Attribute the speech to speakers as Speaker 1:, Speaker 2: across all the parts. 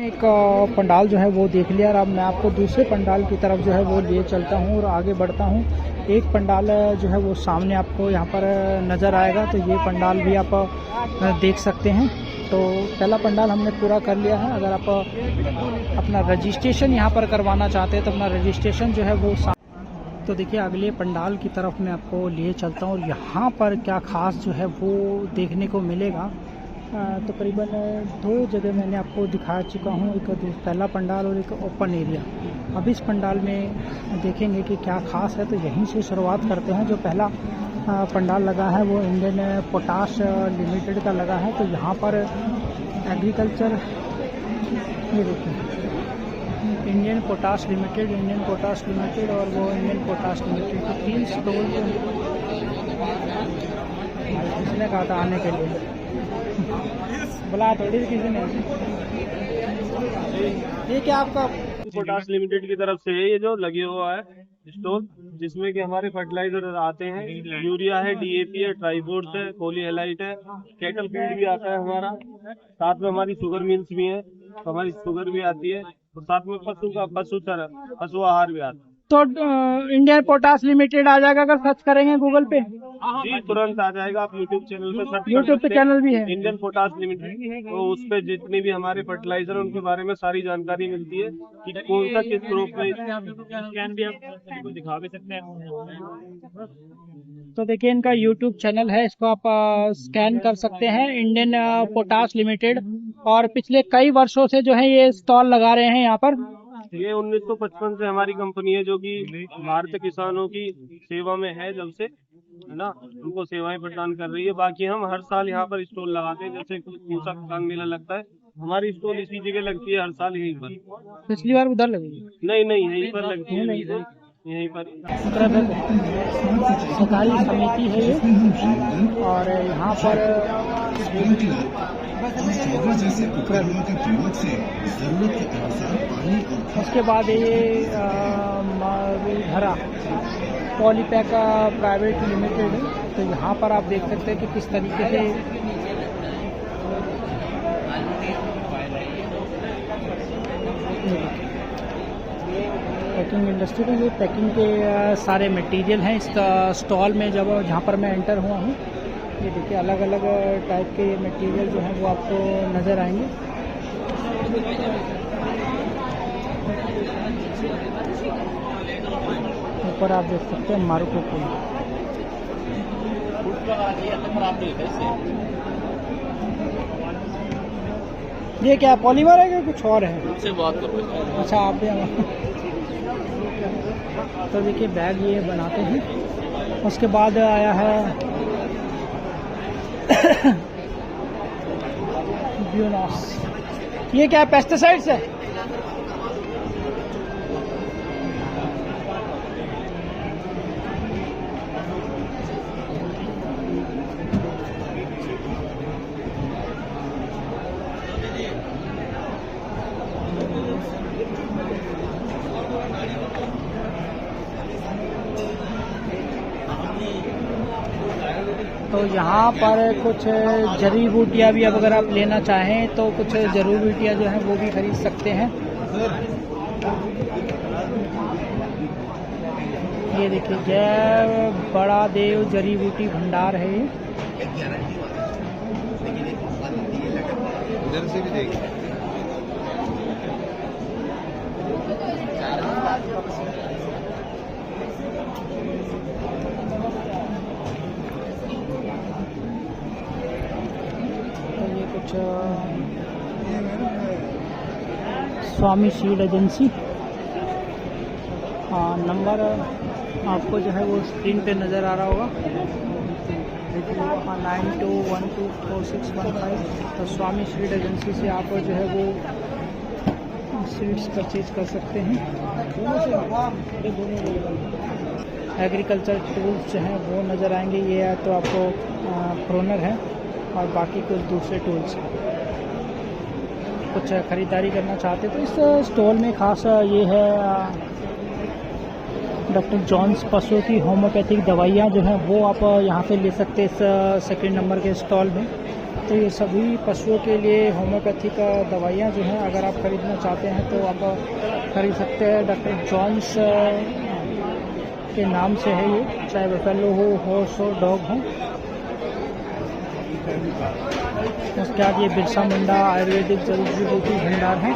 Speaker 1: एक पंडाल जो है वो देख लिया और अब मैं आपको दूसरे पंडाल की तरफ जो है वो लिए चलता हूँ और आगे बढ़ता हूँ। एक पंडाल जो है वो सामने आपको यहाँ पर नज़र आएगा, तो ये पंडाल भी आप देख सकते हैं। तो पहला पंडाल हमने पूरा कर लिया है। अगर आप अपना रजिस्ट्रेशन यहाँ पर करवाना चाहते हैं तो अपना रजिस्ट्रेशन जो है वो तो देखिए अगले पंडाल की तरफ मैं आपको लिए चलता हूँ और यहाँ पर क्या ख़ास जो है वो देखने को मिलेगा। तकरीबन दो जगह मैंने आपको दिखा चुका हूँ, एक पहला पंडाल और एक ओपन एरिया। अब इस पंडाल में देखेंगे कि क्या ख़ास है, तो यहीं से शुरुआत करते हैं। जो पहला पंडाल लगा है वो इंडियन पोटाश लिमिटेड का लगा है। तो यहाँ पर एग्रीकल्चर, ये देखिए इंडियन पोटाश लिमिटेड और वो इंडियन पोटाश लिमिटेड के 3 स्टॉल किसने कहा था आने के लिए, बुला थोड़ी किसी ने। ये क्या आपका
Speaker 2: पोटाश लिमिटेड की तरफ से है, ये जो लगे हुआ है स्टोर, जिसमें कि हमारे फर्टिलाइजर आते हैं। यूरिया है, डीएपी है, ट्राइफोर्स है, पॉलीहेलाइट है, कैटल फीड भी आता है हमारा। साथ में हमारी शुगर मिल्स भी है, तो हमारी शुगर भी आती है। और साथ में पशु आहार भी आता है।
Speaker 1: तो इंडियन पोटाश लिमिटेड आ जाएगा अगर सर्च करेंगे गूगल पे?
Speaker 2: जी तुरंत आ जाएगा। आप यूट्यूब चैनल पे सर्च
Speaker 1: यूट्यूब पे चैनल भी है
Speaker 2: इंडियन पोटाश लिमिटेड, तो उस पे जितने भी हमारे फर्टिलाइजर है उनके बारे में सारी जानकारी मिलती है कि कौन सा किस ग्रुप में। स्कैन भी आप दिखा भी सकते हैं।
Speaker 1: तो देखिए इनका यूट्यूब चैनल है, इसको आप स्कैन कर सकते हैं, इंडियन पोटाश लिमिटेड। और पिछले कई वर्षों से जो है ये स्टॉल लगा रहे हैं यहाँ पर।
Speaker 2: ये 1955 से हमारी कंपनी है, जो कि भारतीय किसानों की सेवा में है जब से, है ना, उनको सेवाएं प्रदान कर रही है। बाकी हम हर साल यहाँ पर स्टॉल लगाते हैं, जैसे पूसा किसान मेला लगता है, हमारी स्टॉल इसी जगह लगती है हर साल यहीं पर।
Speaker 1: पिछली बार उधर लगी?
Speaker 2: नहीं यहीं पर लगती है, यहीं पर।
Speaker 1: सरकारी समिति है ये, और यहाँ पर उसके बाद ये धरा पॉलीपैक प्राइवेट लिमिटेड है। तो यहाँ पर आप देख सकते हैं कि किस तरीके से पैकिंग इंडस्ट्री में ये पैकिंग के सारे मटेरियल हैं इस स्टॉल में। जब जहाँ पर मैं एंटर हुआ हूँ, ये देखिए अलग अलग टाइप के मटेरियल जो हैं वो आपको नज़र आएंगे। ऊपर आप देख सकते हैं मारुको पुल। ये क्या पॉलीमर है कि कुछ और है?
Speaker 2: उससे बात करो।
Speaker 1: अच्छा आप भी। तो देखिए बैग ये बनाते हैं। उसके बाद आया है ब्यूनॉस। ये क्या पेस्टिसाइड्स है? तो यहाँ पर कुछ जड़ी बूटियाँ भी अब अगर आप लेना चाहें तो कुछ जड़ी बूटियाँ जो हैं वो भी खरीद सकते हैं। ये देखिए जय बड़ा देव जड़ी बूटी भंडार है ये।
Speaker 3: इधर से भी देखिए।
Speaker 1: स्वामी सीड एजेंसी। नंबर आपको जो है वो स्क्रीन पे नज़र आ रहा होगा, 92124615। तो स्वामी सीड एजेंसी से आप जो है वो सीड्स परचेज कर सकते हैं। एग्रीकल्चर टूल्स जो हैं वो नज़र आएंगे। ये तो आपको प्रोनर है और बाकी कुछ दूसरे टूल्स हैं। कुछ ख़रीदारी करना चाहते तो इस स्टॉल में ख़ास ये है डॉक्टर जॉन्स पशु की होम्योपैथिक दवाइयाँ जो हैं वो आप यहाँ से ले सकते हैं इस सेकंड नंबर के स्टॉल में। तो ये सभी पशुओं के लिए होम्योपैथिक दवाइयाँ जो हैं अगर आप खरीदना चाहते हैं तो आप खरीद सकते हैं। डॉक्टर जॉन्स के नाम से है ये, चाहे बफेलो हो, हॉर्स हो, डॉग हो। उसके बाद ये बिरसा मुंडा आयुर्वेदिक जड़ी बूटी भंडार है।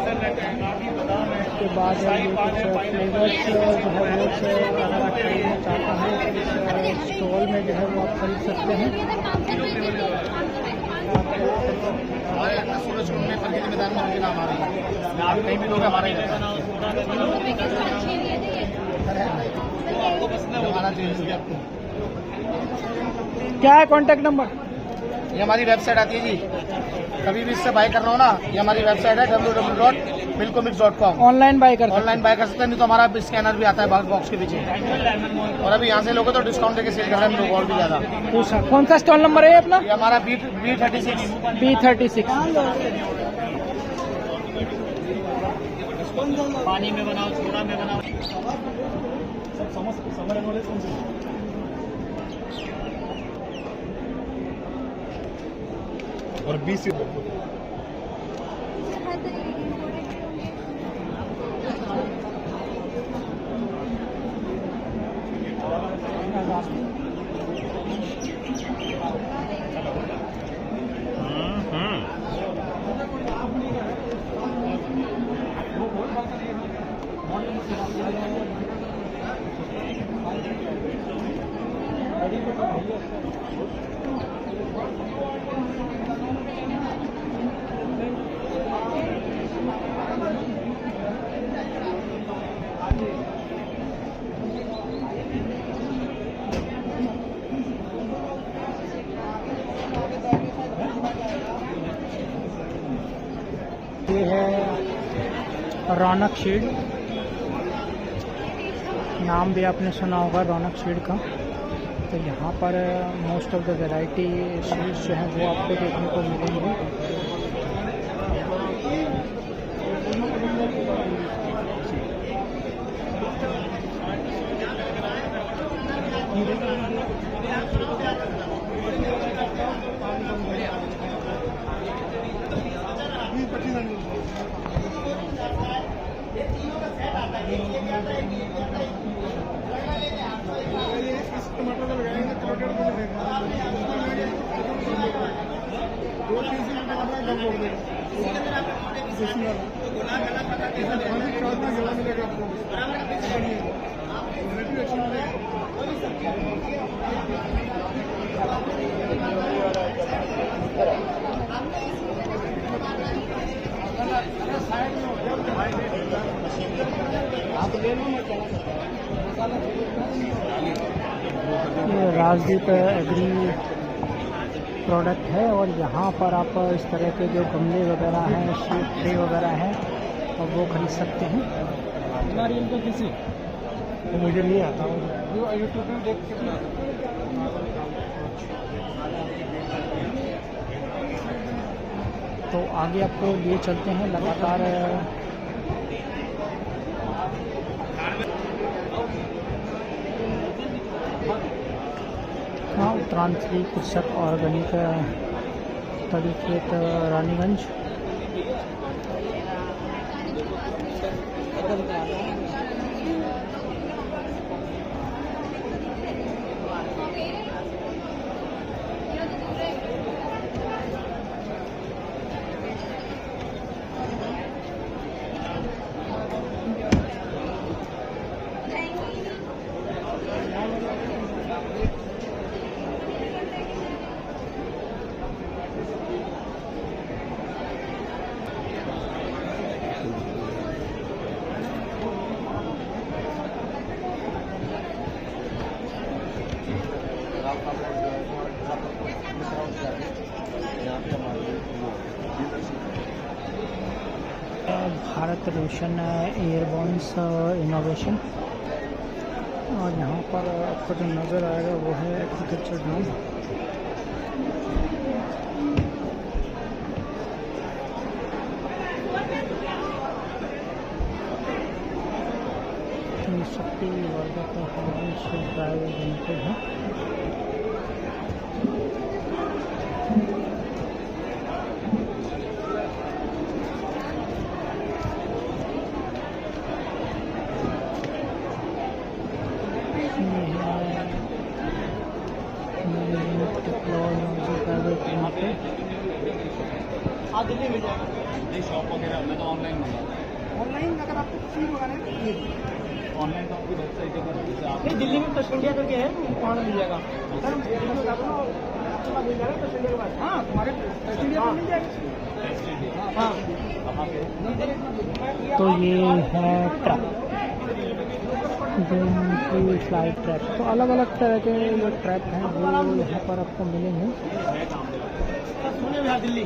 Speaker 1: उसके बाद ये कुछ फ्लेवर्स जो है वो से अगर आप खरीदना चाहते हैं तो इस स्टॉल में जो है वो आप खरीद सकते हैं।
Speaker 3: सूरज कुंड में प्रगति मैदान में उनके नाम आ रही है, आप कहीं भी लोग हमारा ही रहता है।
Speaker 1: क्या है कॉन्टैक्ट नंबर?
Speaker 3: ये हमारी वेबसाइट आती है जी, कभी भी इससे बाय करना हो ना, ये हमारी वेबसाइट है www.milkomix.com।
Speaker 1: ऑनलाइन बाय कर
Speaker 3: ऑनलाइन बाय कर सकते हैं, नहीं तो हमारा स्कैनर भी आता है बॉक्स के पीछे। और अभी यहाँ से लोगे तो डिस्काउंट देके सेल कर रहे हैं हम लोग और भी ज्यादा।
Speaker 1: पूछा कौन सा स्टॉल नंबर है अपना?
Speaker 3: ये हमारा B36।
Speaker 2: पानी में बनाओ, सोडा में बनाओ,
Speaker 3: और 20
Speaker 1: ये है रौनक शीड, नाम भी आपने सुना होगा रौनक शीड का। तो यहाँ पर मोस्ट ऑफ द वैरायटी शीड्स जो हैं वो आपको देखने को मिलेंगे। ये राजदीप एग्री प्रोडक्ट है और यहाँ पर आप इस तरह के जो गमले वगैरह हैं, शीट ट्रे वगैरह हैं और वो खरीद सकते हैं। नारियल का किसी तो मुझे नहीं आता हूँ, यूट्यूब में देख के। तो आगे आपको लिए चलते हैं लगातार। हाँ, उत्तरांचली कृषक ऑर्गेनिक तरीकेत रानीगंज। भारत रोशन एयरबॉन्स इनोवेशन। और यहाँ पर आपको जो नज़र आएगा वो है एग्रीकल्चर ड्रोन। शक्ति वर्ग का प्राइवेट लिमिटेड है। पे।
Speaker 3: दिल्ली मिल जाएगा नहीं शॉप वगैरह मैं तो ऑनलाइन ऑनलाइन अगर आपको कुछ मंगाना है ऑनलाइन तो आपकी वेबसाइट पर नहीं दिल्ली में टच इंडिया करके है वहाँ मिल जाएगा सर दिल्ली में जाता ना मिल जाएगा टच इंडिया के बाद हाँ तुम्हारे टच इंडिया पर मिल जाएगा हाँ।
Speaker 1: तो ये है ट्रक, फ्लाइट ट्रैप। तो अलग अलग तरह के जो ट्रैप हैं वो यहाँ पर आपको मिलेंगे।
Speaker 3: दिल्ली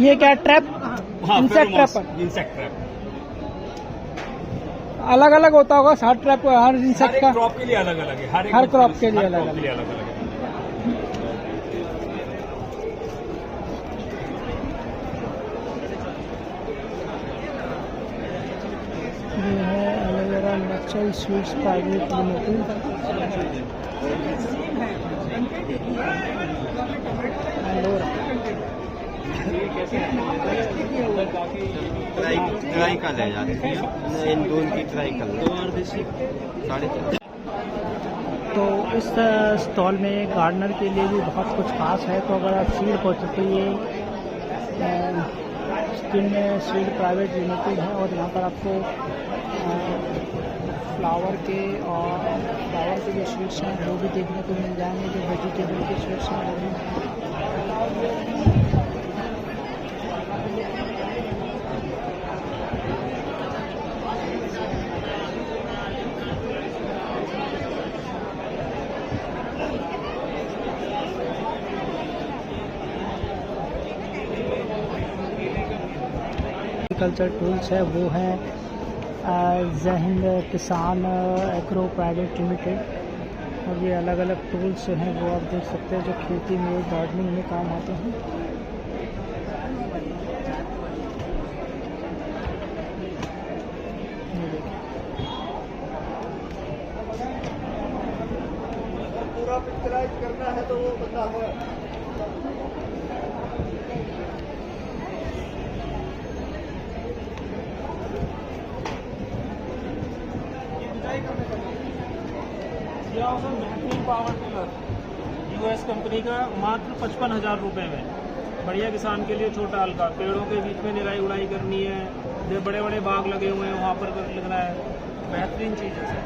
Speaker 1: ये क्या trap? Insect trap.
Speaker 3: Insect trap
Speaker 1: अलग अलग होता होगा हर ट्रैप, हर इंसेक्ट का
Speaker 3: क्रॉप के लिए अलग अलग है
Speaker 1: हर क्रॉप के लिए अलग अलग। ये है aloe vera natural sweets private limited.
Speaker 4: Try कर ले यार, इन दोनों की ट्राई कर लो। 4.5।
Speaker 1: तो इस स्टॉल में गार्डनर के लिए भी बहुत कुछ खास है। तो अगर आप सीड पहुँचे तो ये स्किन सीड प्राइवेट लिमिटेड है और यहाँ पर आपको फ्लावर के जो सीड्स हैं वो भी देखने को मिल जाएंगे। जो वेजिटेबल के सीड्स हैं वो भी एग्रीकल्चर टूल्स है वो है जय हिंद किसान एग्रो प्राइवेट लिमिटेड। और ये अलग अलग टूल्स हैं वो आप देख सकते हैं जो खेती में गार्डनिंग में काम आते हैं। ये देखिए
Speaker 3: पूरा पिक्चराइज करना है तो वो बंदा है
Speaker 2: पावर टिलर यूएस कंपनी का मात्र 55,000 रुपये में। बढ़िया किसान के लिए छोटा हल्का, पेड़ों के बीच में निराई उड़ाई करनी है, जो बड़े बड़े बाग लगे हुए हैं वहाँ पर लगना है, बेहतरीन चीज़ है।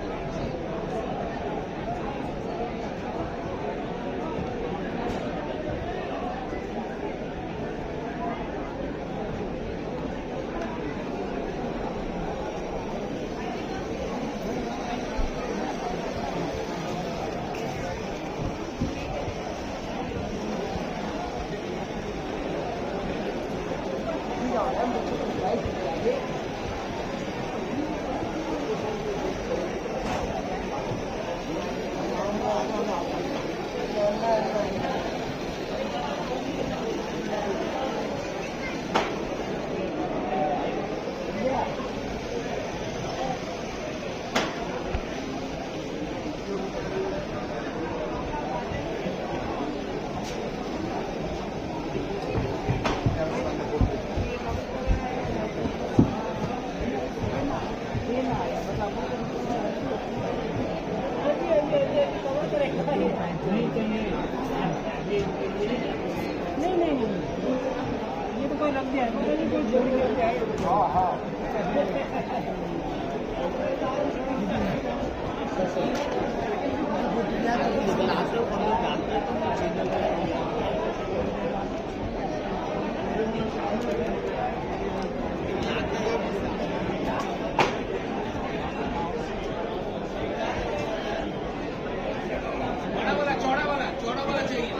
Speaker 1: ये तो कोई लग गया है, कोई जरूरी लग गया है।
Speaker 3: चौड़ा वाला चाहिए।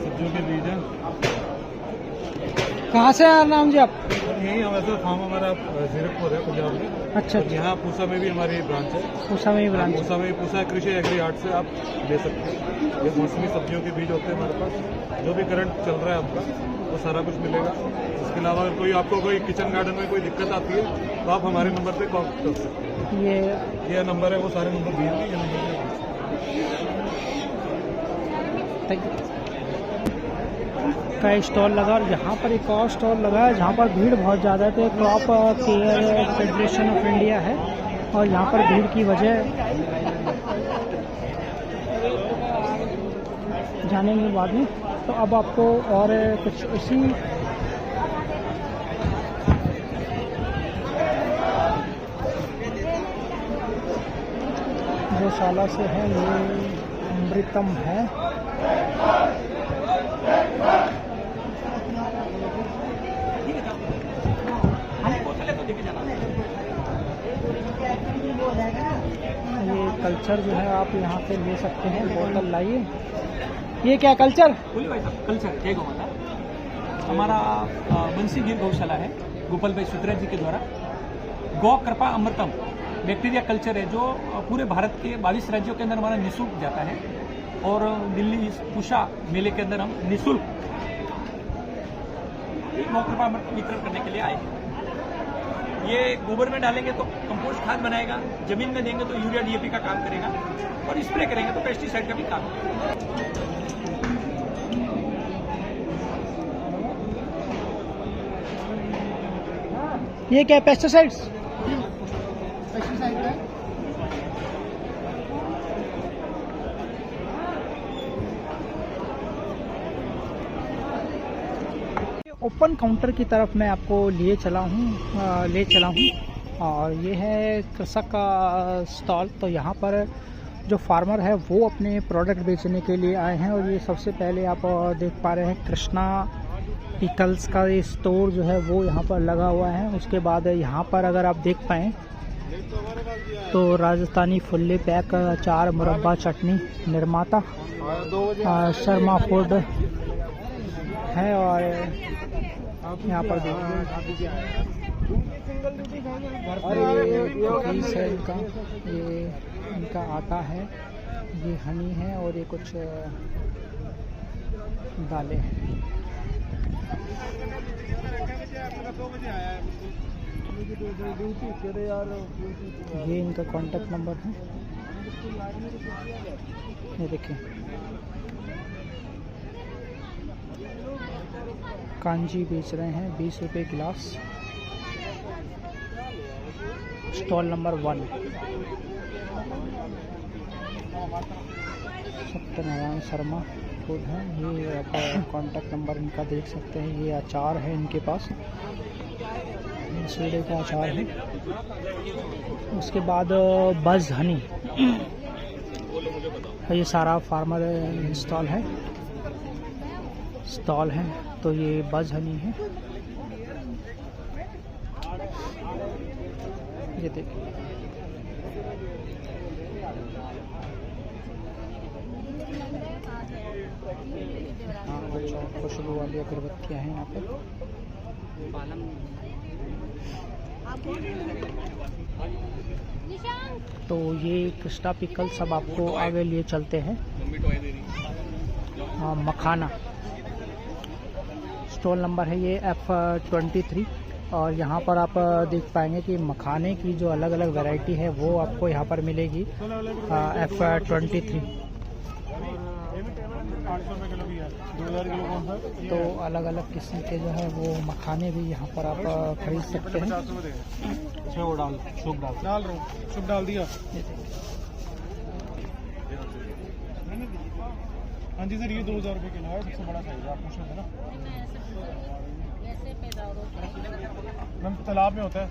Speaker 3: सब्जियों के बीज हैं।
Speaker 1: कहाँ से हैं राम जी आप?
Speaker 3: यही हमारा फार्म हमारा जीरकपुर है पंजाब में।
Speaker 1: अच्छा अच्छा,
Speaker 3: यहाँ पूसा में भी हमारी ब्रांच है।
Speaker 1: पूसा में ही ब्रांच।
Speaker 3: पूसा कृषि एग्री आर्ट से आप ले सकते हैं। ये मौसमी सब्जियों के बीज होते हैं हमारे पास। जो भी करंट चल रहा है आपका वो सारा कुछ मिलेगा। इसके अलावा अगर कोई आपको कोई किचन गार्डन में कोई दिक्कत आती है तो आप हमारे नंबर पे कॉल कर सकते हैं। ये नंबर है, वो सारे नंबर दिए हैं, ये नंबर है।
Speaker 1: का स्टॉल लगा और यहाँ पर एक और स्टॉल लगा है जहाँ पर भीड़ बहुत ज़्यादा है। तो crop care federation of India है और यहाँ पर भीड़ की वजह जानेंगे बाद में। तो अब आपको और कुछ उसी गौशाला से है, ये अमृतम है। ये कल्चर जो है आप यहाँ से ले सकते हैं, बोतल लाइए। ये क्या कल्चर?
Speaker 5: बोलिए भाई साहब, कल्चर जय गौ माता। हमारा बंसी गिर गौशाला है गोपाल भाई सुत्रा जी के द्वारा। गौ कृपा अमृतम बैक्टीरिया कल्चर है जो पूरे भारत के 22 राज्यों के अंदर हमारा निःशुल्क जाता है। और दिल्ली इस पूषा मेले के अंदर हम निःशुल्क गौ कृपा अमृतम वितरण करने के लिए आए हैं। ये गोबर में डालेंगे तो कंपोस्ट खाद बनाएगा, जमीन में देंगे तो यूरिया डीएपी का काम करेगा, और स्प्रे करेंगे तो पेस्टिसाइड का भी काम करेगा।
Speaker 1: ये क्या पेस्टिसाइड्स? ओपन काउंटर की तरफ मैं आपको ले चला हूँ और ये है कृषक का स्टॉल। तो यहाँ पर जो फार्मर है वो अपने प्रोडक्ट बेचने के लिए आए हैं। और ये सबसे पहले आप देख पा रहे हैं कृष्णा पिकल्स का ये स्टोर जो है वो यहाँ पर लगा हुआ है। उसके बाद यहाँ पर अगर आप देख पाएँ तो राजस्थानी फुल्ले पैक अचार मुरब्बा चटनी निर्माता शर्मा फूड है। और यहाँ पर देखिए कुकीज़ है इनका, ये इनका आटा है, ये हनी है और ये कुछ दालें हैं। ये इनका कांटेक्ट नंबर है, ये देखिए। कांजी बेच रहे हैं 20 रुपये गिलास। Stall number 1 Satyanarayan Sharma food है। ये आप कांटेक्ट नंबर इनका देख सकते हैं। ये अचार है इनके पास, सूड़े का अचार है। उसके बाद बज हनी, ये सारा फार्मर स्टॉल है। तो ये बज हनी है, ये देखिए। अच्छा, खुशबू वाली अगरबत्तियाँ हैं यहाँ पर। तो ये कृष्णा पिकल सब आपको आगे लिए चलते हैं। मखाना स्टॉल नंबर है ये F23। और यहाँ पर आप देख पाएंगे कि मखाने की जो अलग अलग वैरायटी है वो आपको यहाँ पर मिलेगी F23। तो अलग अलग किस्म के जो है वो मखाने भी यहाँ पर आप खरीद सकते हैं।
Speaker 3: शुभ डाल दिया। हाँ जी सर, ये 2000 रुपये किलो है, सबसे बड़ा साइज है। आप पूछ रहे थे ना मैम, तालाब में होता है।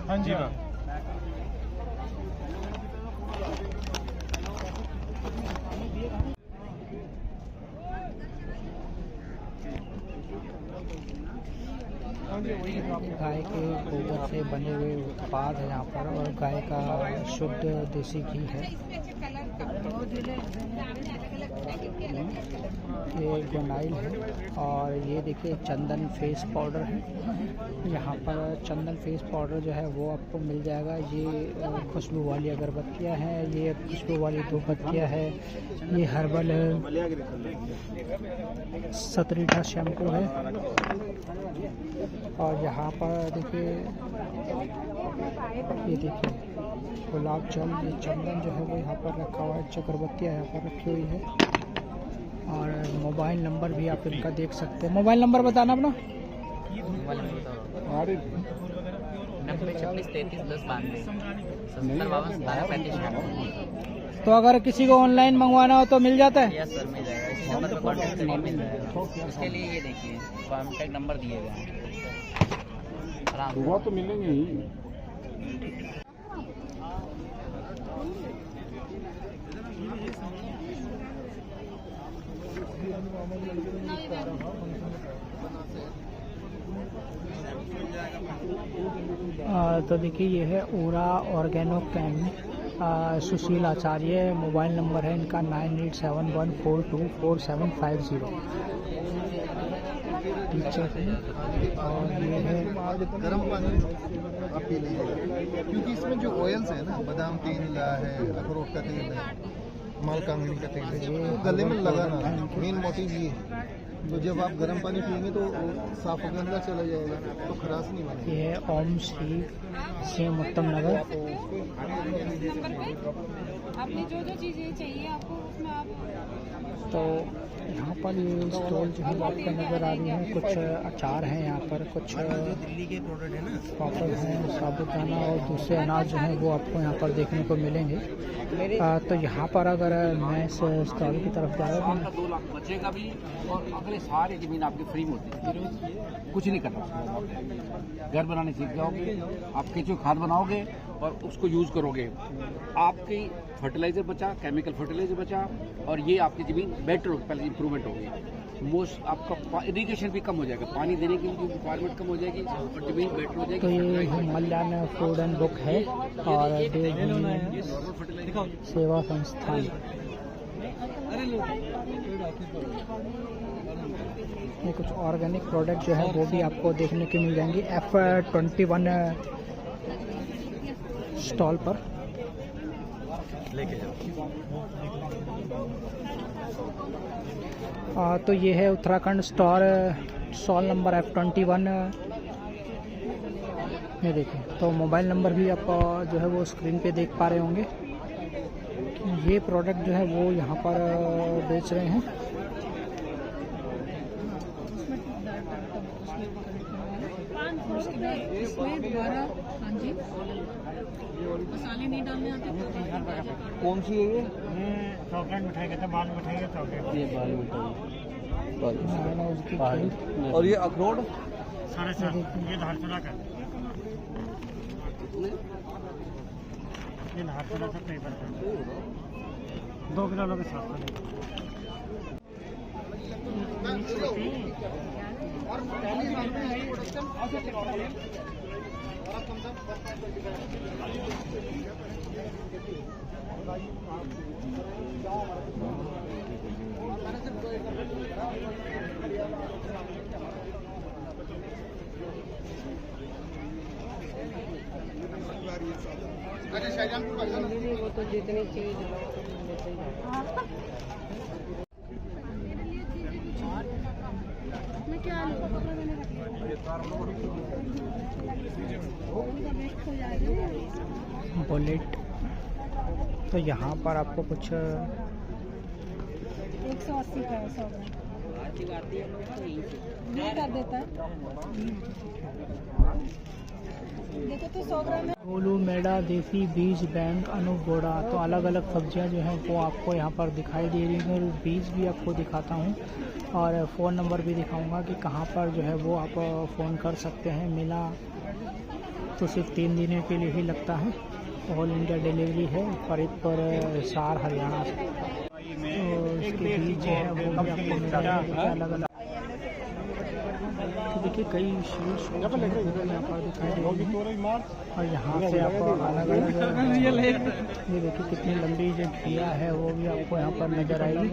Speaker 3: हाँ जी मैम।
Speaker 1: गाय के गोबर से बने हुए उत्पाद है यहाँ पर, और गाय का शुद्ध देसी घी है। ये गोनाइल है, और ये देखिए चंदन फेस पाउडर है। यहाँ पर चंदन फेस पाउडर जो है वो आपको मिल जाएगा। ये खुशबू वाली अगरबत्तियाँ हैं, ये खुशबू वाली धूपबत्तियाँ है, ये हर्बल सतरीठा शैम्पू है। और यहाँ पर देखिए, ये देखिए गुलाब जल, ये चंदन जो है वो यहाँ पर रखा हुआ है, अगरबत्तियाँ यहाँ पर रखी हुई है। और मोबाइल नंबर भी आप इनका देख सकते हैं। मोबाइल नंबर बताना अपना।
Speaker 3: 90
Speaker 1: तो अगर किसी को ऑनलाइन मंगवाना हो तो मिल जाता है?
Speaker 3: यस सर, मिल जाएगा। इस नंबर पर कॉन्टैक्ट नहीं मिल जाएगा। इसके लिए ये देखिए कॉन्टैक्ट नंबर दिए गए हैं।
Speaker 2: वो तो मिलेंगे ही।
Speaker 1: तो देखिए ये है ओरा ऑर्गेनो कैम, सुशील आचार्य। मोबाइल नंबर है इनका 9871424750। टीचर है, और ये है
Speaker 6: गर्म पानी आप पी लीजिए, क्योंकि इसमें जो ऑयल्स है ना, बादाम तेल है, अखरोट का तेल है, मालकांगनी का तेल है, तो गले में लगाना मेन मोटिव ये है। तो जब आप गर्म पानी पिएंगे तो साफ होकर अंदर चला जाएगा, तो खराश नहीं बनेगा।
Speaker 1: ये है ओम श्री सेम उत्तम नगर।
Speaker 7: आपने जो जो चीज़ें चाहिए आपको उसमें आप
Speaker 1: तो यहाँ पर ये स्टॉल जो है आपको नज़र आ रही है। कुछ अचार हैं यहाँ पर, कुछ
Speaker 4: दिल्ली के प्रोडक्ट है ना,
Speaker 1: पापड़ हैं, साबुदाना और दूसरे अनाज जो हैं वो आपको यहाँ पर देखने को मिलेंगे। तो यहाँ पर अगर मैं इस स्टॉल की तरफ जा रहा हूँ,
Speaker 5: 2 लाख बचेगा भी, और अगले सारे जमीन आपकी फ्री में होती है। कुछ नहीं करना, घर बनाने सीख जाओगे, आप केंचुए खाद बनाओगे और उसको यूज़ करोगे। आपकी फर्टिलाइजर बचा, केमिकल फर्टिलाइजर बचा, और ये आपकी ज़मीन बेटर होगी, पहले इंप्रूवमेंट होगी। मोस्ट आपका इरिगेशन भी कम हो जाएगा, पानी देने की रिक्वायरमेंट कम हो जाएगी, और ज़मीन बेटर हो
Speaker 1: तो
Speaker 5: जाएगी।
Speaker 1: ये हिमालयन फूड एंड बुक है और सेवा संस्थान। ये कुछ ऑर्गेनिक प्रोडक्ट जो है वो भी आपको देखने को मिल जाएंगे F21 स्टॉल पर।
Speaker 4: लेके जाओ।
Speaker 1: तो ये है उत्तराखंड स्टॉल नंबर F21। ये देखिए, तो मोबाइल नंबर भी आप जो है वो स्क्रीन पे देख पा रहे होंगे। ये प्रोडक्ट जो है वो यहाँ पर बेच रहे हैं।
Speaker 7: इसमें दोबारा हाँ जी मसाले नहीं डालने आते।
Speaker 3: कौन सी है ये?
Speaker 1: चॉकलेट मिठाई कहते हैं, बाल मिठाई है चॉकलेट।
Speaker 3: ये बाल मिठाई।
Speaker 1: उसकी
Speaker 3: और ये अखरोट
Speaker 1: 7.5, ये धारचूला का, ये धारचूला का पेपर का 2 किलो लोग साथ में।
Speaker 7: वो तो जितनी चीज मैं क्या
Speaker 1: बुलेट। तो यहाँ पर आपको कुछ
Speaker 7: 180 का है 100 ग्राम ये कर देता है। देखो तो 100 ग्राम है।
Speaker 1: गोलू मेडा देसी बीज बैंक अनुबोड़ा। तो अलग अलग सब्जियां जो हैं वो आपको यहाँ पर दिखाई दे रही हैं। बीज भी आपको दिखाता हूँ और फ़ोन नंबर भी दिखाऊंगा कि कहाँ पर जो है वो आप फ़ोन कर सकते हैं। मिला तो सिर्फ 3 दिनों के लिए ही लगता है। ऑल इंडिया डिलीवरी है, फरीदपुर, हिसार, हरियाणा से। तो इसके बीज जो है वो भी आपको मिल जाएगा। अलग अलग तो देखिए कई शूज़ यहाँ पर दिखाई दे रहे हैं और यहाँ से आपको अलग अलग ये देखिए कितनी लंबी जो घिया है वो भी आपको यहाँ पर नज़र आएगी।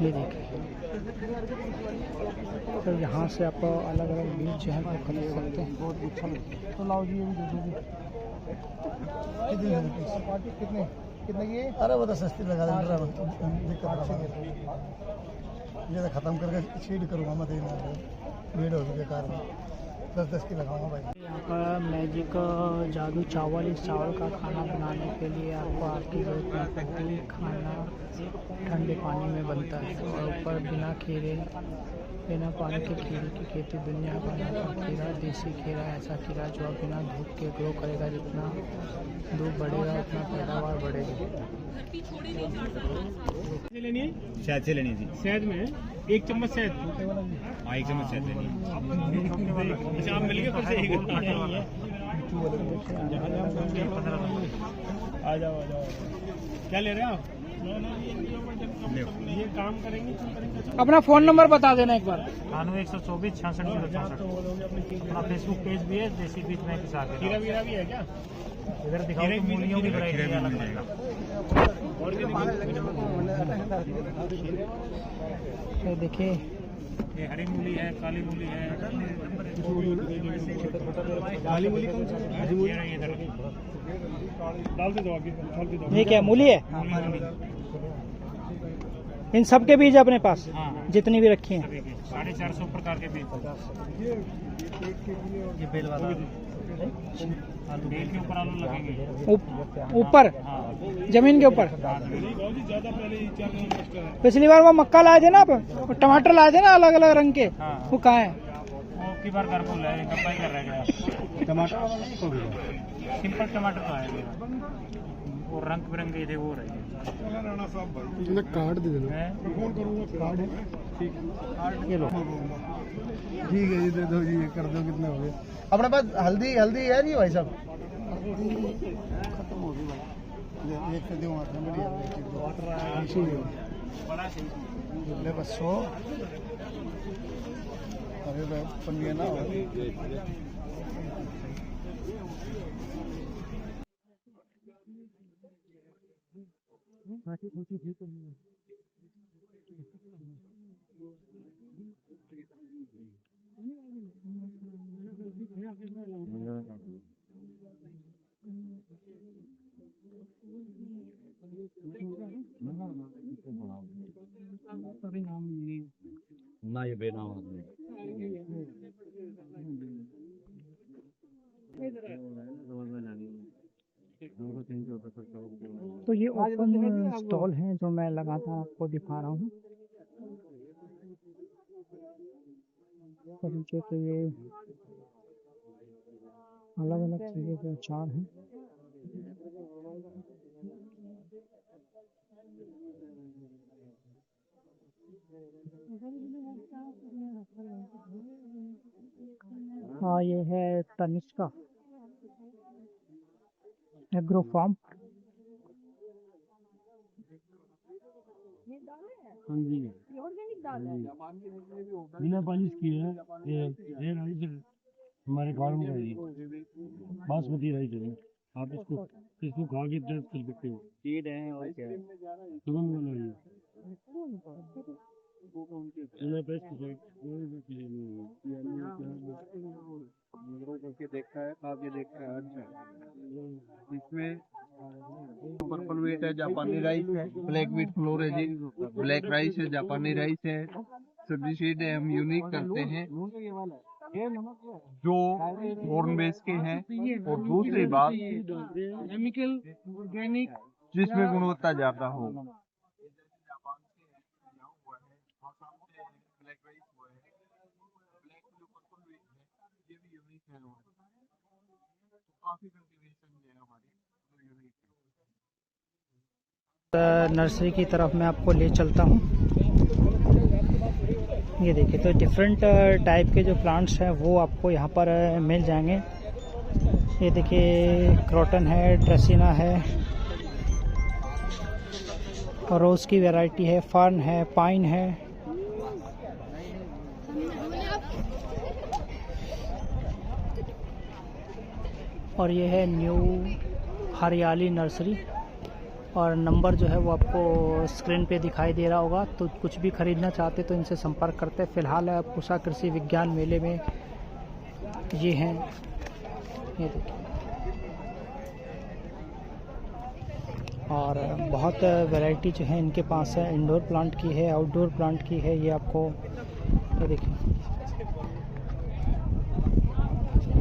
Speaker 1: ये देखिए तो यहाँ से आप अलग अलग बीज जो है वो खरीद सकते हैं। बहुत अच्छा लगता है। तो लाओ जी ये भी दे दीजिए। कितने कितने की? अरे वो तो सस्ती लगा देंगे, ये तो ख़त्म करके छीट करूँगा मैं, भीड़ होगी बेकार में, 10-10 की लगाऊंगा भाई। यहाँ पर मैजिक जादू चावल, इस चावल का खाना बनाने के लिए आपको आपकी ज़रूरत नहीं पड़ती। खाना ठंडे पानी में बनता है और ऊपर बिना खीरे बिना पानी के खीरे की खेती दुनिया का खीरा, देसी खीरा, ऐसा खीरा जो बिना धूप के ग्रो करेगा। जितना धूप बढ़ेगा उतना पैदावार बढ़ेगी।
Speaker 3: शहद से लेनी थी, शहद में 1 चम्मच शहद, हाँ 1 चम्मच शहद लेनी है। अच्छा आप मिल गए फिर से आ जाओ क्या ले रहे हैं आप? ये काम करेंगे।
Speaker 1: अपना फ़ोन नंबर बता देना एक बार।
Speaker 5: 91 124 66 064। फेसबुक पेज भी है, देसी बीज में के साथ
Speaker 3: खीरा वीरा भी है क्या?
Speaker 5: इधर दिखाओ मूलियों की वैरायटी अलग अलग।
Speaker 1: तो देखिए
Speaker 5: ये हरी मूली है, काली मूली है।
Speaker 3: काली मूली कौन सी? हरी मूली इधर डाल दे दो, आगे डाल दे दो।
Speaker 1: ये क्या मूली है? इन सब के बीज अपने पास?
Speaker 5: हाँ,
Speaker 1: जितनी भी रखी हैं
Speaker 5: 450 प्रकार के बीज। ये बेल वाला बेल के ऊपर आलू लगेंगे,
Speaker 1: ऊपर जमीन के ऊपर। पिछली बार वो मक्का लाए थे ना आप, टमाटर लाए थे ना अलग अलग रंग के, वो कहाँ है?
Speaker 5: वो की बार घर को लाए, कब कर रहा है टमाटर सिंपल टमाटर तो आएगा, वो रंग बिरंगे थे वो रहे।
Speaker 6: कार्ड दे देना,
Speaker 5: फोन करूँगा, कार्ड है
Speaker 1: ये लो।
Speaker 6: ठीक है, ये दे दो जी, ये कर दो। कितने हो गए अपने पास? हल्दी है नहीं भाई साहब? खत्म हो गई भाई, एक से दो ले बस 100। अरे भाई पंडिया ना हो।
Speaker 3: ना ये बेनाम
Speaker 1: तो ये ओपन स्टॉल है जो मैं लगातार आपको दिखा रहा हूँ। तरीके से ये अलग अलग चीज़ें के अचार हैं। हाँ, ये है तनिष्का एग्रो फार्म।
Speaker 3: हाँ जी, बिना पालिश किए है ये राइस हमारे फार्म का है, बासमती राइस है। आप इसको खा के टेस्ट कर सकते हो। सीड है और क्या है, तुरंत बनाइए।
Speaker 6: करके देखा है, खा के देखा है। अच्छा, इसमें पर्पल व्हीट है, जापानी राइस है, ब्लैक व्हीट फ्लोर है जी, ब्लैक राइस है, जापानी राइस है, सब्जी सीड है। हम यूनिक करते हैं जो कॉर्न बेस के हैं, और दूसरी बात केमिकल ऑर्गेनिक जिसमें गुणवत्ता ज्यादा हो।
Speaker 1: नर्सरी की तरफ मैं आपको ले चलता हूँ। ये देखिए, तो डिफरेंट टाइप के जो प्लांट्स हैं वो आपको यहाँ पर मिल जाएंगे। ये देखिए, क्रोटन है, ड्रेसिना है, रोज़ की वैरायटी है, फर्न है, पाइन है। और ये है न्यू हरियाली नर्सरी और नंबर जो है वो आपको स्क्रीन पे दिखाई दे रहा होगा। तो कुछ भी खरीदना चाहते तो इनसे संपर्क करते। फ़िलहाल पूसा कृषि विज्ञान मेले में ये हैं, ये देखिए। और बहुत वैरायटी जो है इनके पास है, इंडोर प्लांट की है, आउटडोर प्लांट की है। ये आपको ये देखिए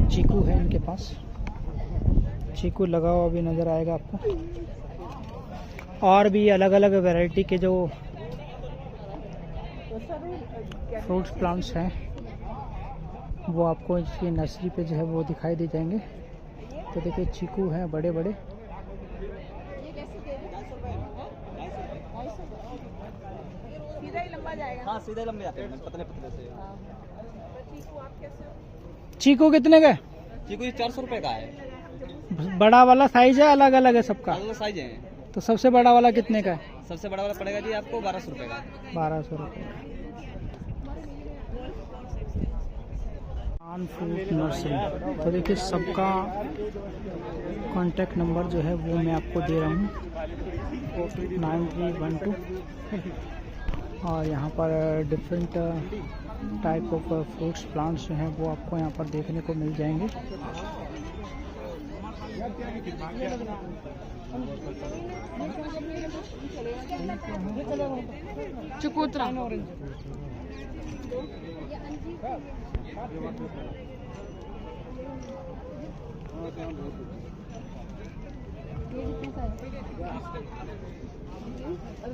Speaker 1: चीकू है इनके पास, चीकू लगा हुआ भी नज़र आएगा आपको। और भी अलग अलग वैरायटी के जो फ्रूट्स प्लांट्स हैं वो आपको इसकी नर्सरी पे जो है वो दिखाई दे जाएंगे। तो देखिए चीकू हैं बड़े बड़े,
Speaker 3: हाँ सीधे लंबे आते हैं, पतले पतले से।
Speaker 1: चीकू कितने का है?
Speaker 3: चीकू 400 रुपए का है।
Speaker 1: बड़ा वाला साइज है, अलग अलग है सबका?
Speaker 3: अलग साइज है।
Speaker 1: तो सबसे बड़ा वाला कितने का है?
Speaker 3: सबसे बड़ा वाला पड़ेगा जी आपको 1200 रुपए का।
Speaker 1: 1200 रुपये का। आन फ्रूट नर्सरी। तो देखिए सबका कांटेक्ट नंबर जो है वो मैं आपको दे रहा हूँ 9312। और यहाँ पर different type of fruits plants जो हैं वो आपको यहाँ पर देखने को मिल जाएंगे।
Speaker 7: चकोतरा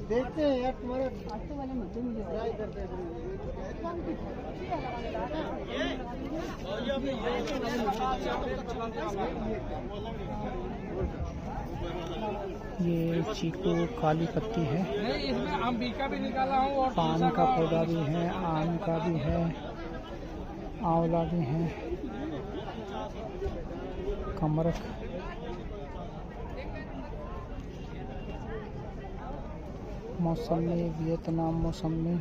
Speaker 6: देखते हैं यार तुम्हारा
Speaker 1: ये चीकू काली पत्ती है,
Speaker 5: इसमें अंबिका भी निकाला हूँ और
Speaker 1: पान का पौधा भी है, आम का भी है, आंवला भी है, कमरख, मौसमी, वियतनाम मौसमी,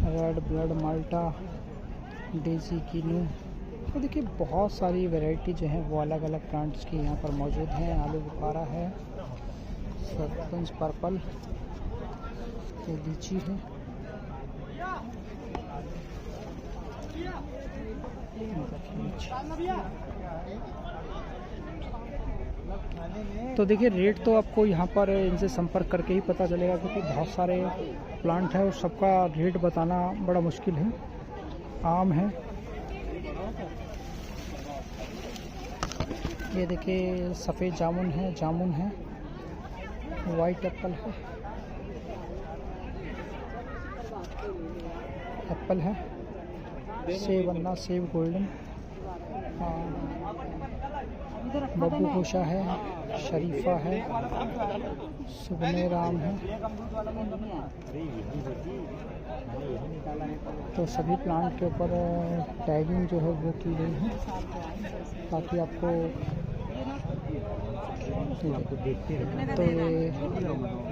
Speaker 1: रेड ब्लड माल्टा, डेजी कीनू। तो देखिए बहुत सारी वैरायटी जो है वो अलग अलग प्लांट्स की यहाँ पर मौजूद हैं। आलू बुखारा है, सरपंच पर्पल, ये लीची है, तो देखिए रेट तो आपको यहाँ पर इनसे संपर्क करके ही पता चलेगा, क्योंकि बहुत सारे प्लांट है और सबका रेट बताना बड़ा मुश्किल है। आम है, ये देखिए सफ़ेद जामुन है, वाइट एप्पल है, सेब अन्ना, सेब गोल्डन, बब्बू गोशा है, शरीफा है, सुगने राम है। तो सभी प्लांट के ऊपर टैगिंग जो है वो की गई है ताकि आपको देखते रहे। तो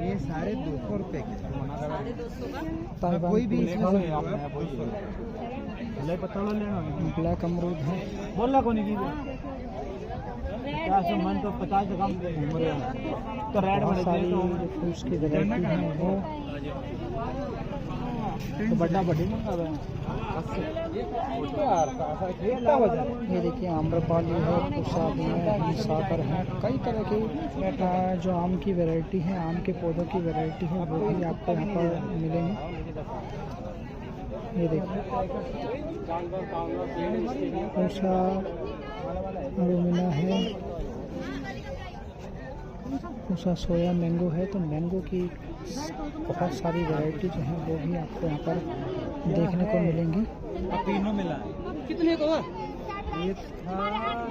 Speaker 6: ये सारे 200 रुपए के
Speaker 1: ताइवान
Speaker 6: कोई भी
Speaker 1: ब्लैक अमरूद है,
Speaker 3: बोला कौन की मन तो 50 कम तो रेड
Speaker 1: बहुत सारी जो फ्रूट्स की वैरायटी है वो तो बड़ा बड़ी। ये देखिए आम्रपाली है, पूसा भी है, हिमसागर है, कई तरह की जो आम की वैरायटी है, आम के पौधों की वैरायटी है वो भी आपको यहाँ पर मिलेंगे। ये देखिए पूसा अरुमिना है, पूसा सोया मैंगो है। तो मैंगो की बहुत सारी वैरायटी जो है वो भी आपको यहाँ पर देखने को मिलेंगी।
Speaker 3: तीनों मिला कितने को? ये था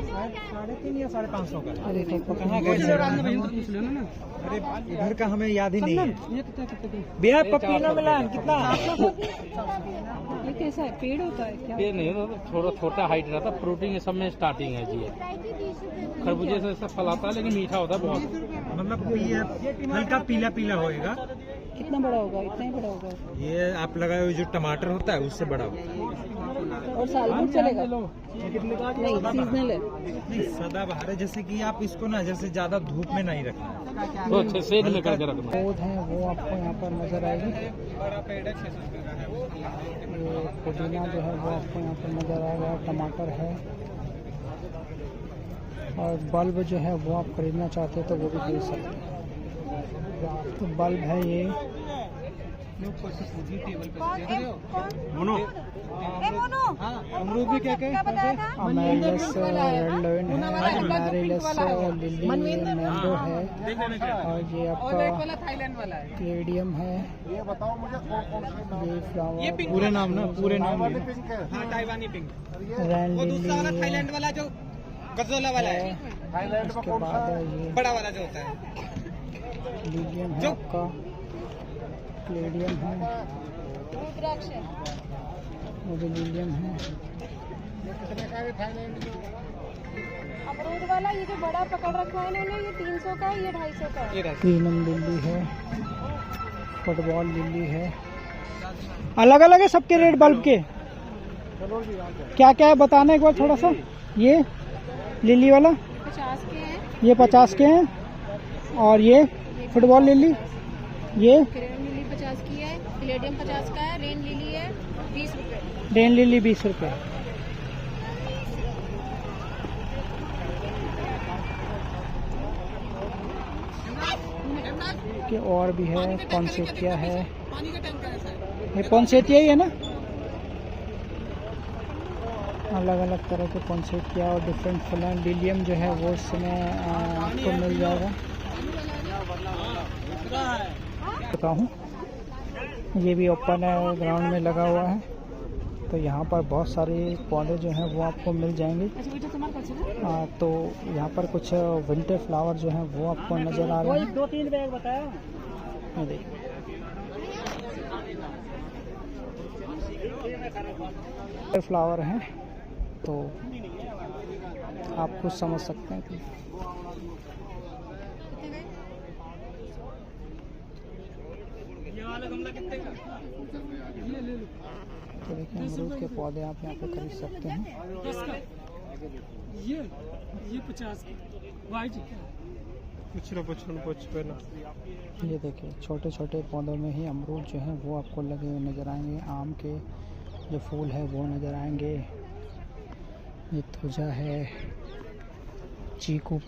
Speaker 3: शायद 350 या 550 का।
Speaker 1: अरे
Speaker 3: कहाँ गए पूछ लेना ना। अरे इधर का हमें याद ही नहीं है। भैया पपीना मिला कितना?
Speaker 7: ये कैसा है, पेड़ होता है क्या?
Speaker 8: ये नहीं होता, थोड़ा छोटा हाइट रहता, फ्रूटिंग सब में स्टार्टिंग है जी। खरबूजे से सब फल आता है लेकिन मीठा होता है बहुत।
Speaker 3: मतलब हल्का पीला पीला होएगा।
Speaker 1: कितना बड़ा होगा? इतना ही बड़ा होगा।
Speaker 3: ये आप लगाए हुए जो टमाटर होता है उससे बड़ा होगा।
Speaker 7: और साल भर चलेगा? नहीं, सीजनल है।
Speaker 3: सदाबहार है, जैसे कि आप इसको ना जैसे ज्यादा धूप में नहीं रखना है।
Speaker 8: तो अच्छे से में करके रखना।
Speaker 1: पौध हैं वो आपको यहाँ पर नजर आएगी। ये पुदीना जो है वो आपको यहाँ पर नजर आएगा, टमाटर है, और बल्ब जो है वो आप खरीदना चाहते हो तो वो भी खरीद सकते हैं। तो बल्ब है ये
Speaker 3: अमरूद भी क्या
Speaker 1: अमेरिलस रेड लेवन है, अमेरिलस लिली मैंगो है, और ये आपका क्लेडियम है। ये फ्लावर
Speaker 3: पूरे नाम ना, पूरे नाम
Speaker 1: रैन लिली
Speaker 3: थाईलैंड वाला जो गजोला वाला है,
Speaker 1: उसके बाद ये
Speaker 3: बड़ा वाला जो होता है
Speaker 1: लिलियम है, आपका क्लेडियम है, वो भी लिलियम है।
Speaker 7: अमरूद वाला ये जो बड़ा पकड़ रखा है इन्होंने, ये 300 का है, ये 250 का है।
Speaker 1: क्रीनम लिली है, फुटबॉल लिली है। अलग अलग है सबके रेट बल्ब के। क्या क्या है बताना एक बार थोड़ा सा। ये लिली वाला
Speaker 7: 50 के हैं,
Speaker 1: ये 50 के हैं, और ये फुटबॉल लिली, ये
Speaker 7: क्रेन लिली 50 की है, क्लेडियम 50 का है, रेन लिली है 20 रुपए।
Speaker 1: रेन लिली 20 रुपये। के और भी है, पॉन्सेटिया है, ये पॉन्सेटिया ही है ना। अलग अलग तरह के पॉन्सेटिया और डिफरेंट फूल। लिलियम जो है वो इस समय आपको मिल जाएगा। बताऊँ ये भी ओपन है, ग्राउंड में लगा हुआ है, तो यहाँ पर बहुत सारे पौधे जो हैं वो आपको मिल जाएंगे। तो यहाँ पर कुछ विंटर फ्लावर जो हैं वो आपको नज़र आ रहे हैं। 2-3 बैग बताया, ये देखिए फ्लावर हैं, तो आप कुछ समझ सकते हैं कि तो देखिए अमरूद के पौधे आप यहाँ पे खरीद सकते हैं।
Speaker 5: ये 50 की वाइट
Speaker 1: ये देखिए छोटे छोटे पौधों में ही अमरूद जो हैं वो आपको लगे हुए नज़र आएंगे। आम के जो फूल है वो नज़र आएंगे। ये तुझा है, चीकू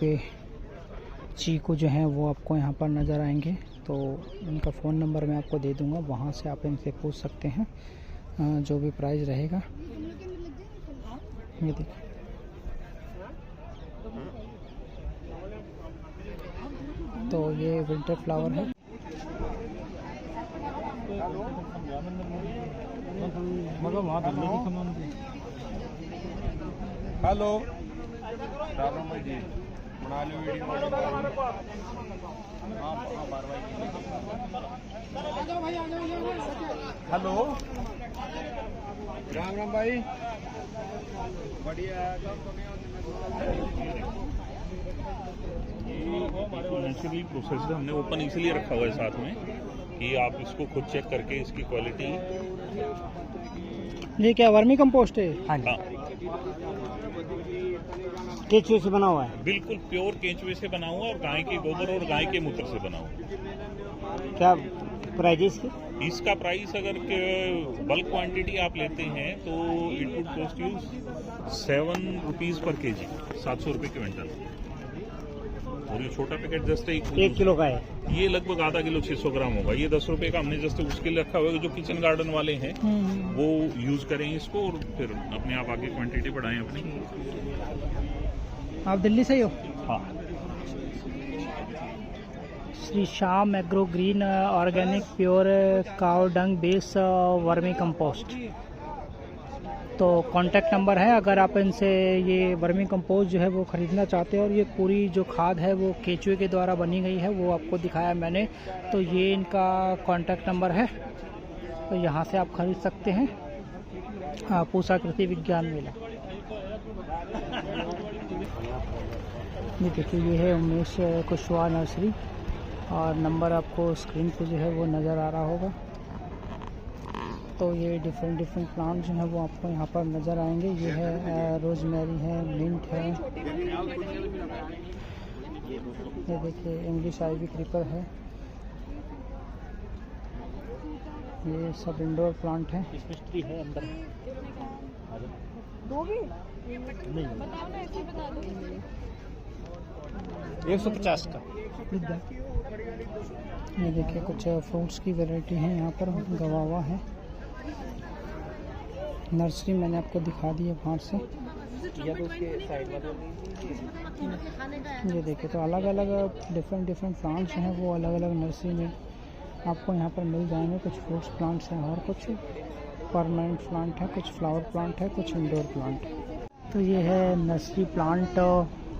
Speaker 1: जो हैं वो आपको यहाँ पर नज़र आएंगे। तो इनका फ़ोन नंबर मैं आपको दे दूँगा, वहाँ से आप इनसे पूछ सकते हैं जो भी प्राइस रहेगा। ये देखिए तो ये विंटर फ्लावर है।
Speaker 3: हेलो हेलो राम राम भाई, बढ़िया।
Speaker 9: नेचुरली प्रोसेस्ड हमने ओपन इसलिए रखा हुआ है साथ में कि आप इसको खुद चेक करके इसकी क्वालिटी।
Speaker 1: ये क्या वर्मी कंपोस्ट है?
Speaker 9: हाँ,
Speaker 1: केचुए से बना हुआ है?
Speaker 9: बिल्कुल प्योर केंचुए से बना हुआ और गाय के गोबर और गाय के मूत्र से बना हुआ।
Speaker 1: क्या प्राइस की?
Speaker 9: इसका प्राइस अगर बल्क क्वांटिटी आप लेते हैं तो it would cost you 7 rupees per KG, 700 रुपये क्विंटल। और ये छोटा पैकेट जस्ट 1
Speaker 1: किलो का है,
Speaker 9: ये लगभग आधा किलो 600 ग्राम होगा। ये 10 रुपए का हमने जस्ट उसके लिए रखा हुआ है। जो किचन गार्डन वाले हैं वो यूज करें इसको और फिर अपने आप आगे क्वांटिटी बढ़ाएं अपनी।
Speaker 1: आप दिल्ली से ही हो?
Speaker 9: हाँ।
Speaker 1: Shri Shyam agro green organic pure cow dung base vermi compost. तो कांटेक्ट नंबर है, अगर आप इनसे ये वर्मी कंपोस्ट जो है वो ख़रीदना चाहते हैं। और ये पूरी जो खाद है वो केचुए के द्वारा बनी गई है, वो आपको दिखाया मैंने। तो ये इनका कांटेक्ट नंबर है, तो यहाँ से आप खरीद सकते हैं। पूसा कृषि विज्ञान मेला। ये देखिए ये है उमेश कुशवाहा नर्सरी, और नंबर आपको स्क्रीन पे जो है वो नज़र आ रहा होगा। तो ये डिफरेंट प्लांट जो है वो आपको यहाँ पर नज़र आएंगे। ये है रोजमेरी है, मिंट है, ये देखिए इंग्लिश आइवी क्रीपर है। ये सब इंडोर प्लांट है।
Speaker 8: इसमें ट्री है अंदर।
Speaker 7: दोगे?
Speaker 8: नहीं,
Speaker 7: बताओ ना, ऐसे बता दो।
Speaker 8: 150 का।
Speaker 1: ये देखिए कुछ फ्रूट्स की वैरायटी है यहाँ पर, गवावा है। नर्सरी मैंने आपको दिखा दी है बाहर से। ये देखिए तो अलग अलग डिफरेंट प्लांट्स हैं वो अलग अलग नर्सरी में आपको यहाँ पर मिल जाएंगे। कुछ फ्रूट्स प्लांट्स हैं और कुछ परमानेंट प्लांट है, कुछ फ्लावर प्लांट है, कुछ इंडोर प्लांट। तो ये है नर्सरी प्लांट।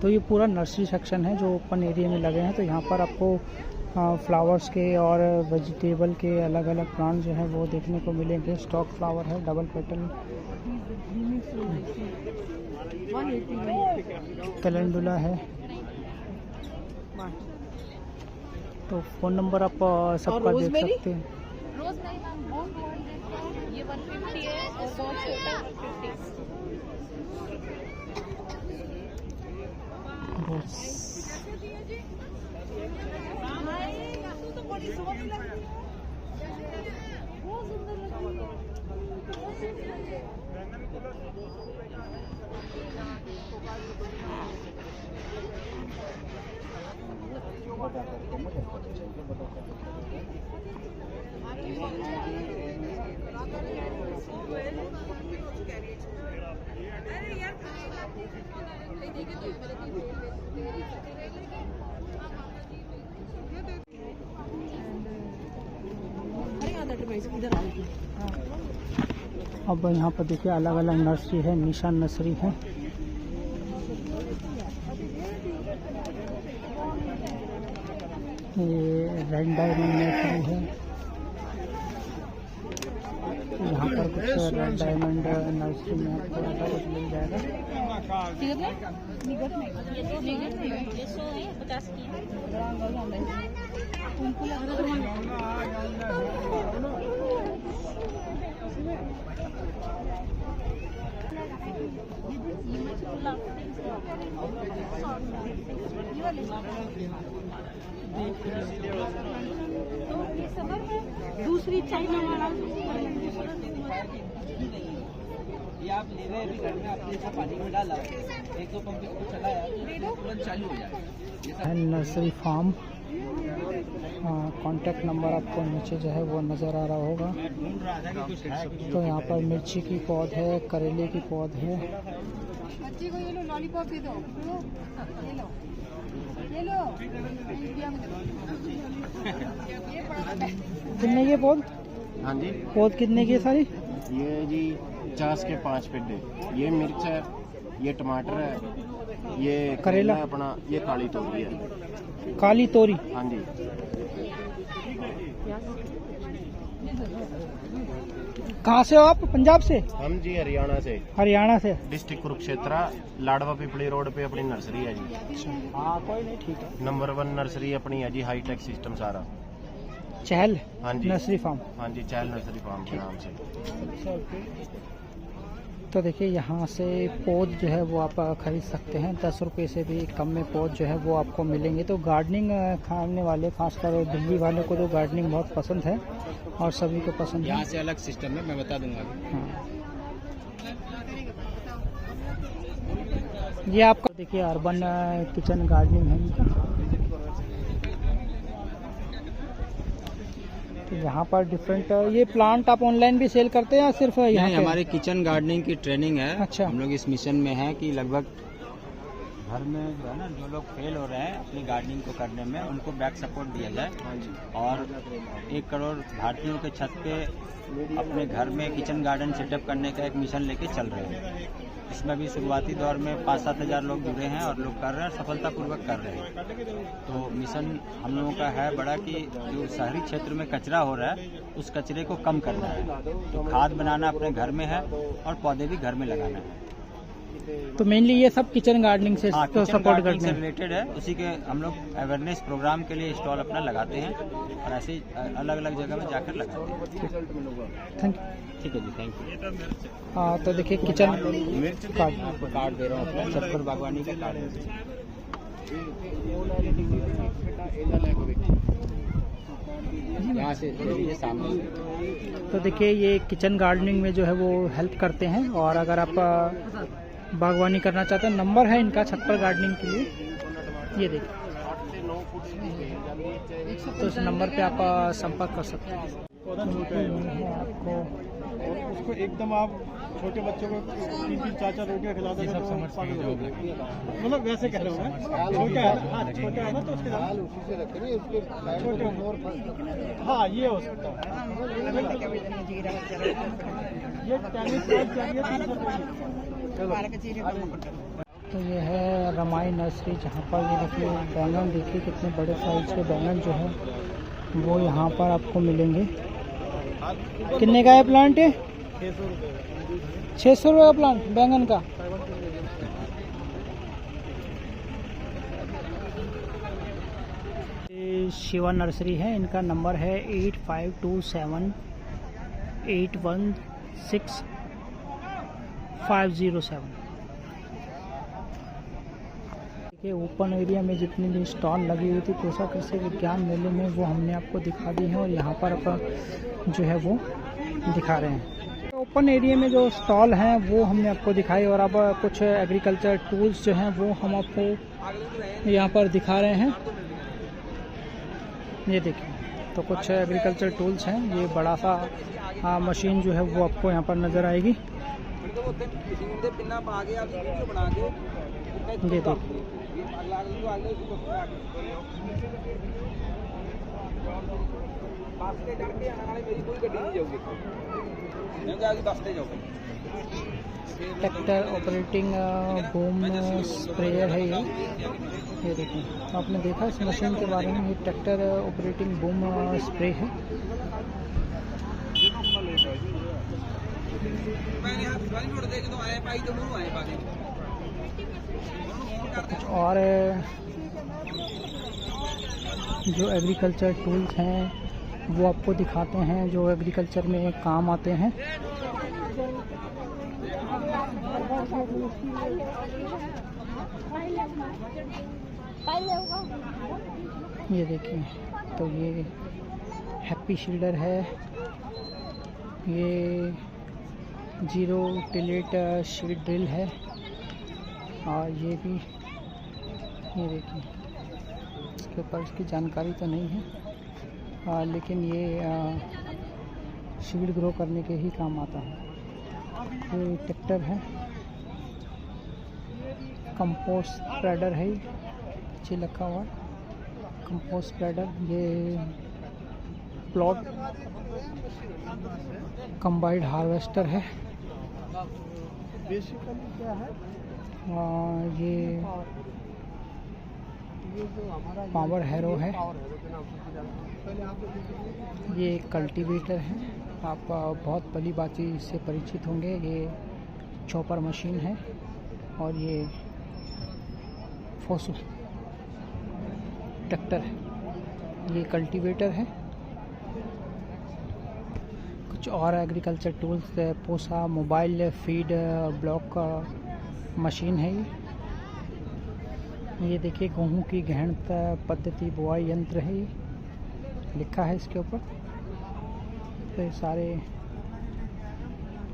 Speaker 1: तो ये पूरा नर्सरी सेक्शन है जो ओपन एरिया में लगे हैं। तो यहाँ पर आपको फ्लावर्स के और वेजिटेबल के अलग अलग प्लांट जो है वो देखने को मिलेंगे। स्टॉक फ्लावर है, डबल पेटल, कैलेंडुला है। तो फ़ोन नंबर आप सबका देख सकते हैं।
Speaker 7: रोज़मेरी मैम ये 150 है और बहुत छोटा 150। तो बड़ी सोहनी लग रही है, बहुत सुंदर लग रही है।
Speaker 1: अब यहाँ पर देखिए अलग अलग नर्सरी है। निशान नर्सरी है, ये रेड डायमंड नर्सरी है। यहाँ पर कुछ रेड डायमंड नर्सरी में आपको ऐसा कुछ मिल जाएगा।
Speaker 7: दूसरी चाइना वाला
Speaker 3: ये आप ले रहे हैं घर में, आपने ऐसा पानी में डाला, 1-2 पंप इसको चलाया, तुरंत चालू हो जाए।
Speaker 1: नर्सरी फार्म, कांटेक्ट नंबर आपको नीचे जो है वो नज़र आ रहा होगा। तो यहाँ पर मिर्ची की पौध है, करेले की पौध है।
Speaker 7: बच्चे को ये लो लॉलीपॉप दे दो, ये लो ये लो, इंडिया में
Speaker 1: कितने की पौध?
Speaker 4: हाँ जी,
Speaker 1: पौध कितने की है सारी?
Speaker 4: ये जी 50 के 5 पेडे। ये मिर्च है, ये टमाटर है, ये
Speaker 1: करेला
Speaker 4: अपना, ये काली तोरी है।
Speaker 1: काली तोरी?
Speaker 4: हाँ जी।
Speaker 1: कहाँ से हो आप? पंजाब से?
Speaker 4: हम जी हरियाणा से।
Speaker 1: हरियाणा से।
Speaker 4: डिस्ट्रिक्ट कुरुक्षेत्र, लाडवा पिपली रोड पे अपनी नर्सरी है जी।
Speaker 1: हाँ कोई नहीं, ठीक है।
Speaker 4: नंबर 1 नर्सरी अपनी है जी, हाईटेक सिस्टम सारा।
Speaker 1: चहल
Speaker 4: हाँ जी,
Speaker 1: नर्सरी फार्म।
Speaker 4: हाँ जी, चहल नर्सरी फार्म के नाम से।
Speaker 1: तो देखिए यहाँ से पौध जो है वो आप खरीद सकते हैं। 10 रुपये से भी कम में पौध जो है वो आपको मिलेंगे। तो गार्डनिंग खाने वाले, खासकर दिल्ली वालों को तो गार्डनिंग बहुत पसंद है और सभी को पसंद है।
Speaker 3: यहाँ से अलग सिस्टम है, मैं बता दूंगा।
Speaker 1: हाँ, ये आपका देखिए अर्बन किचन गार्डनिंग है इनका। तो यहाँ पर डिफरेंट, ये प्लांट आप ऑनलाइन भी सेल करते हैं या सिर्फ यहाँ पे?
Speaker 3: हमारे किचन गार्डनिंग की ट्रेनिंग है।
Speaker 1: अच्छा।
Speaker 3: हम लोग इस मिशन में हैं कि लगभग घर में जो है ना, जो लोग फेल हो रहे हैं अपनी गार्डनिंग को करने में, उनको बैक सपोर्ट दिया जाए। और 1 करोड़ भारतीयों के छत पे अपने घर में किचन गार्डन सेटअप करने का एक मिशन लेके चल रहे हैं। इसमें भी शुरुआती दौर में 5-7 हज़ार लोग जुड़े हैं और लोग कर रहे हैं, सफलतापूर्वक कर रहे हैं। तो मिशन हम लोगों का है बड़ा कि जो शहरी क्षेत्र में कचरा हो रहा है उस कचरे को कम करना है। तो खाद बनाना अपने घर में है और पौधे भी घर में लगाना है।
Speaker 1: तो मेनली ये सब किचन गार्डनिंग से तो सपोर्ट करते हैं,
Speaker 3: रिलेटेड है। उसी के हम लोग अवेयरनेस प्रोग्राम के लिए स्टॉल अपना लगाते हैं और ऐसे ही अलग अलग जगह में जाकर लगाते हैं।
Speaker 1: Thank you.
Speaker 3: ठीक है जी, थैंक यू।
Speaker 1: हाँ तो देखिए किचन
Speaker 3: मिर्च कार्ड दे रहा हूँ अपना छप्पर बागवानी का कार्ड। यहाँ से ये सामने।
Speaker 1: तो देखिए ये किचन गार्डनिंग में जो है वो हेल्प करते हैं, और अगर आप बागवानी करना चाहते हैं, नंबर है इनका छप्पर गार्डनिंग के लिए, ये देखिए, तो इस नंबर पे आप संपर्क कर सकते हैं। आपको
Speaker 2: उसको एकदम आप छोटे बच्चों को 3-3 4-4 रोटियां खिला दो, मतलब वैसे कह रहे हो मैं, छोटा है, हाँ छोटा है ना, तो उसके साथ उसी से रखेंगे, उसके छोटे और हाँ ये हो सकता है। ये टेनिस बॉल चाहिए 300 रुपये।
Speaker 1: तो ये है रमाई नर्सरी, जहाँ पर ये देखिए बैंगन, देखिए कितने बड़े साइज के बैंगन जो है वो यहाँ पर आपको मिलेंगे। कितने का है प्लांट? 600 रुपये का प्लांट बैंगन का। ये शिवा नर्सरी है, इनका नंबर है 8527816507। देखिए ओपन एरिया में जितनी भी स्टॉल लगी हुई थी पूसा कृषि विज्ञान मेले में, वो हमने आपको दिखा दी है, और यहाँ पर अपन जो है वो दिखा रहे हैं। तो ओपन एरिया में जो स्टॉल हैं वो हमने आपको दिखाई, और अब कुछ एग्रीकल्चर टूल्स जो हैं वो हम आपको यहाँ पर दिखा रहे हैं। ये देखिए, तो कुछ एग्रीकल्चर टूल्स हैं, ये बड़ा सा मशीन जो है वो आपको यहाँ पर नज़र आएगी। ये देखिए, ट्रैक्टर ऑपरेटिंग बूम स्प्रेयर है ये देखिए, आपने देखा इस मशीन के बारे में, ये ट्रैक्टर ऑपरेटिंग बूम स्प्रे है। कुछ और जो एग्रीकल्चर टूल्स हैं वो आपको दिखाते हैं, जो एग्रीकल्चर में काम आते हैं। ये देखिए, तो ये हैप्पी शील्डर है, ये जीरो टिलेट शीट ड्रिल है, और ये भी, ये देखिए, इसके ऊपर इसकी जानकारी तो नहीं है, लेकिन ये सीड ग्रो करने के ही काम आता है। ये ट्रैक्टर है, कंपोस्ट स्प्रेडर है, पीछे लिखा हुआ कंपोस्ट स्प्रेडर। ये प्लॉट कंबाइंड हार्वेस्टर है।
Speaker 2: बेसिकली क्या है,
Speaker 1: ये पावर हैरो है, ये कल्टीवेटर है, आप बहुत भली बात इससे परिचित होंगे। ये चॉपर मशीन है, और ये फोसू ट्रैक्टर है, ये कल्टीवेटर है। कुछ और एग्रीकल्चर टूल्स, पोसा मोबाइल फीड ब्लॉक का मशीन है ये देखिए, गेहूं की गहन पद्धति बुआई यंत्र है, लिखा है इसके ऊपर। तो ये सारे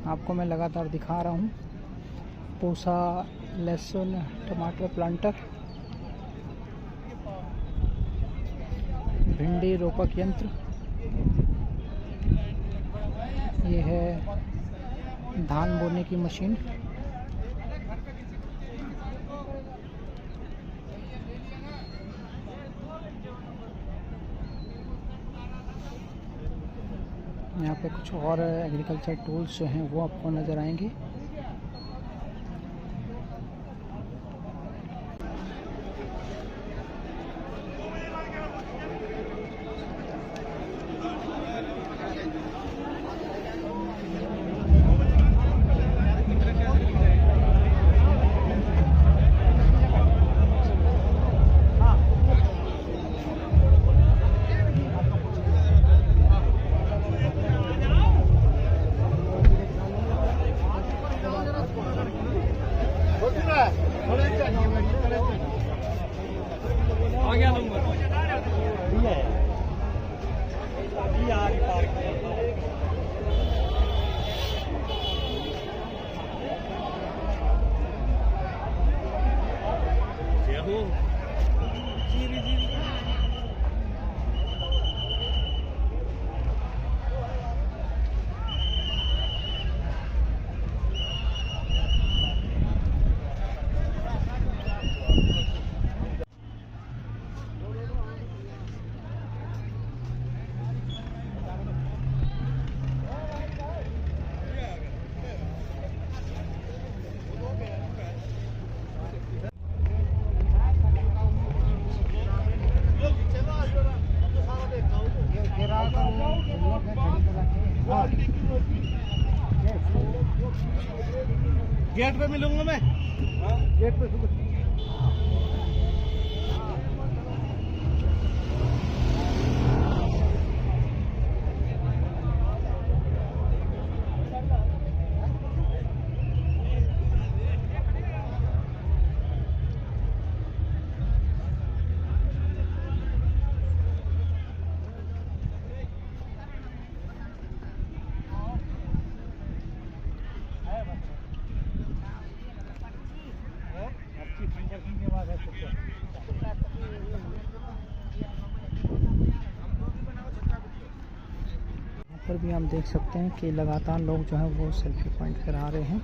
Speaker 1: आपको मैं लगातार दिखा रहा हूँ। पूसा लहसुन टमाटर प्लांटर, भिंडी रोपक यंत्र, ये है धान बोने की मशीन, यहाँ पे कुछ और एग्रीकल्चर टूल्स जो हैं वो आपको नज़र आएंगे।
Speaker 3: गेट पे मिलूंगा मैं, गेट पे।
Speaker 1: पर भी हम देख सकते हैं कि लगातार लोग जो है वो सेल्फी पॉइंट पर आ रहे हैं।